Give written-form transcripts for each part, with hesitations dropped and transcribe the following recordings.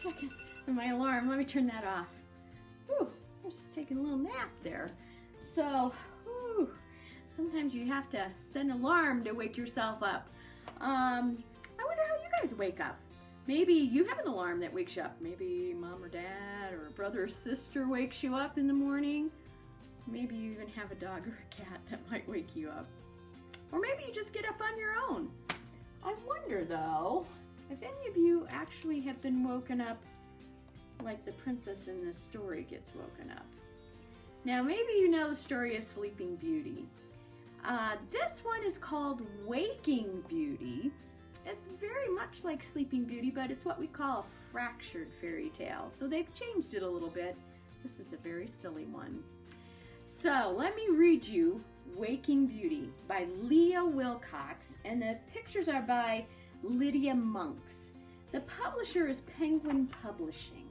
checking my alarm. Let me turn that off. Whew, I was just taking a little nap there. So, whew, sometimes you have to set an alarm to wake yourself up. I wonder how you guys wake up. Maybe you have an alarm that wakes you up. Maybe mom or dad or a brother or sister wakes you up in the morning. Maybe you even have a dog or a cat that might wake you up. Or maybe you just get up on your own. I wonder though, if any of you actually have been woken up like the princess in this story gets woken up. Now maybe you know the story of Sleeping Beauty. This one is called Waking Beauty. It's very much like Sleeping Beauty, but it's what we call a fractured fairy tale. So they've changed it a little bit. This is a very silly one. So let me read you Waking Beauty by Leah Wilcox, and the pictures are by Lydia Monks. The publisher is Penguin Publishing.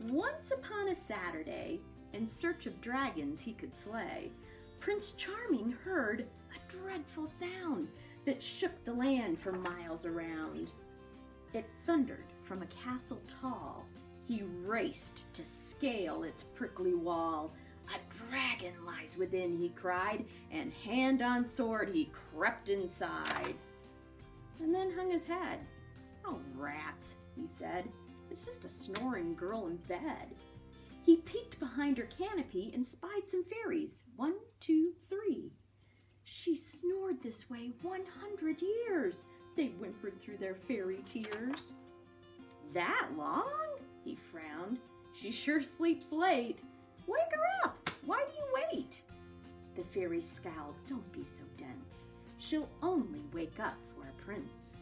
Once upon a Saturday, in search of dragons he could slay, Prince Charming heard a dreadful sound that shook the land for miles around. It thundered from a castle tall. He raced to scale its prickly wall. A dragon lies within, he cried, and hand on sword he crept inside. And then hung his head. Oh, rats, he said. It's just a snoring girl in bed. He peeked behind her canopy and spied some fairies. 1, 2, 3. She snored this way 100 years. They whimpered through their fairy tears. That long? He frowned. She sure sleeps late. Wake her up! Why do you wait? The fairy scowled. Don't be so dense. She'll only wake up for a prince.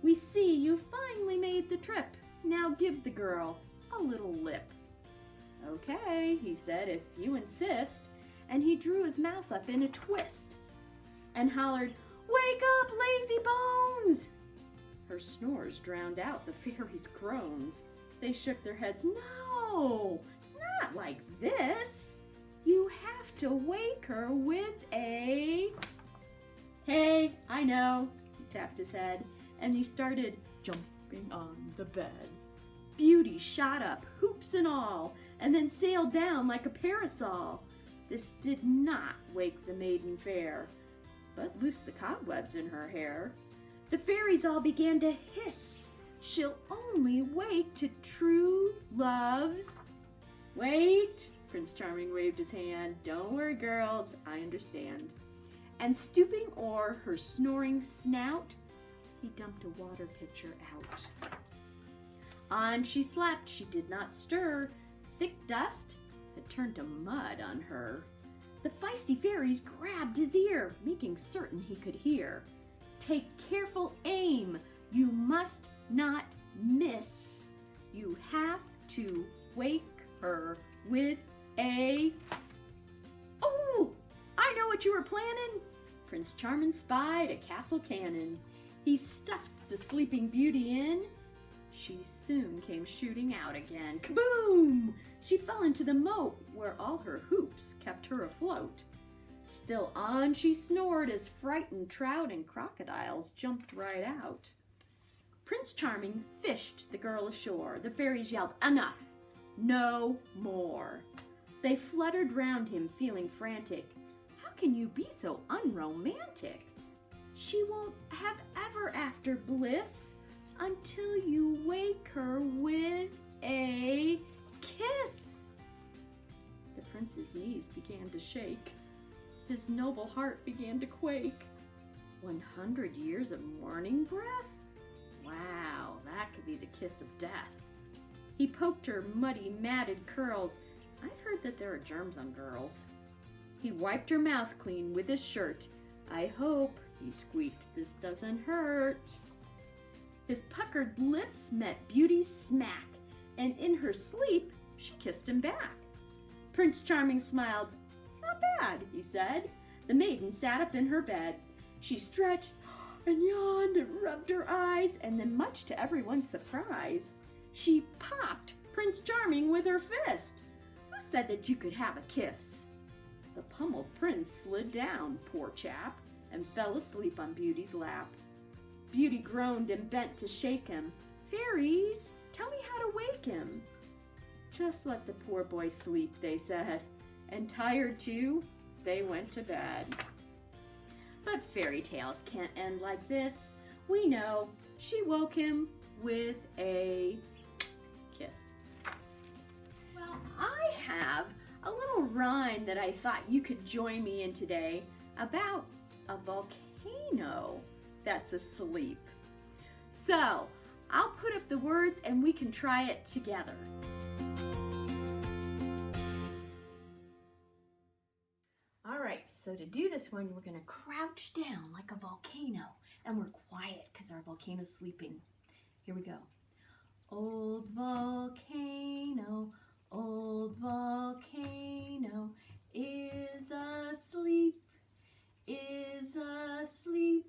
We see you finally made the trip. Now give the girl a little lip. Okay, he said, if you insist. And he drew his mouth up in a twist and hollered, Wake up, lazy bones! Her snores drowned out the fairies' groans. They shook their heads. No, not like this. You have to wake her with a... Hey, I know, he tapped his head, and he started jumping on the bed. Beauty shot up, hoops and all, and then sailed down like a parasol. This did not wake the maiden fair, but loosed the cobwebs in her hair. The fairies all began to hiss. She'll only wake to true love's... Wait, Prince Charming waved his hand. Don't worry, girls, I understand. And stooping o'er her snoring snout, he dumped a water pitcher out. On she slept, she did not stir. Thick dust had turned to mud on her. The feisty fairies grabbed his ear, making certain he could hear. Take careful aim. You must not miss. You have to wake her with a... Oh, I know what you were planning. Prince Charming spied a castle cannon. He stuffed the Sleeping Beauty in. She soon came shooting out again. Kaboom! She fell into the moat where all her hoops kept her afloat. Still on she snored as frightened trout and crocodiles jumped right out. Prince Charming fished the girl ashore. The fairies yelled, Enough! No more! They fluttered round him, feeling frantic. How can you be so unromantic? She won't have ever after bliss until you wake her with a kiss. The prince's knees began to shake. His noble heart began to quake. 100 years of morning breath? Wow, that could be the kiss of death. He poked her muddy, matted curls. I've heard that there are germs on girls. He wiped her mouth clean with his shirt. I hope, he squeaked, this doesn't hurt. His puckered lips met Beauty's smack, and in her sleep, she kissed him back. Prince Charming smiled. Not bad, he said. The maiden sat up in her bed. She stretched and yawned and rubbed her eyes, and then, much to everyone's surprise, she popped Prince Charming with her fist. Who said that you could have a kiss? The pummeled prince slid down, poor chap, and fell asleep on Beauty's lap. Beauty groaned and bent to shake him. Fairies, tell me how to wake him. Just let the poor boy sleep, they said, and tired too, they went to bed. But fairy tales can't end like this. We know she woke him with a kiss. Well, I have a little rhyme that I thought you could join me in today about a volcano that's asleep. So, I'll put up the words and we can try it together. All right, so to do this one, we're gonna crouch down like a volcano, and we're quiet because our volcano's sleeping. Here we go. Old volcano, old volcano is asleep, is asleep.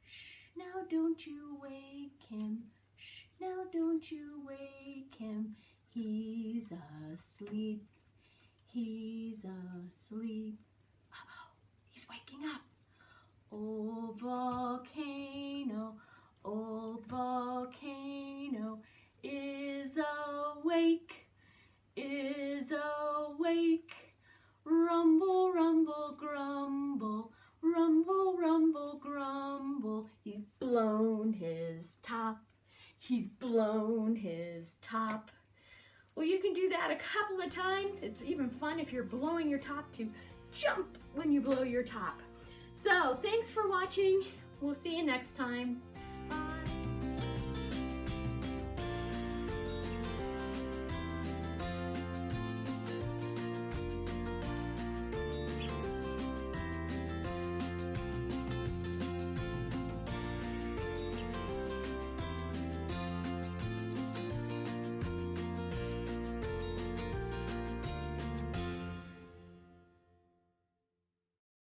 Shh, now don't you wake him. Shh, now don't you wake him. He's asleep, he's asleep. Uh-oh, he's waking up. Old volcano, old volcano is awake, is awake. Rumble, rumble, grumble, rumble, rumble, grumble. He's blown his top, he's blown his top. Well, you can do that a couple of times. It's even fun if you're blowing your top to jump when you blow your top. So, thanks for watching. We'll see you next time.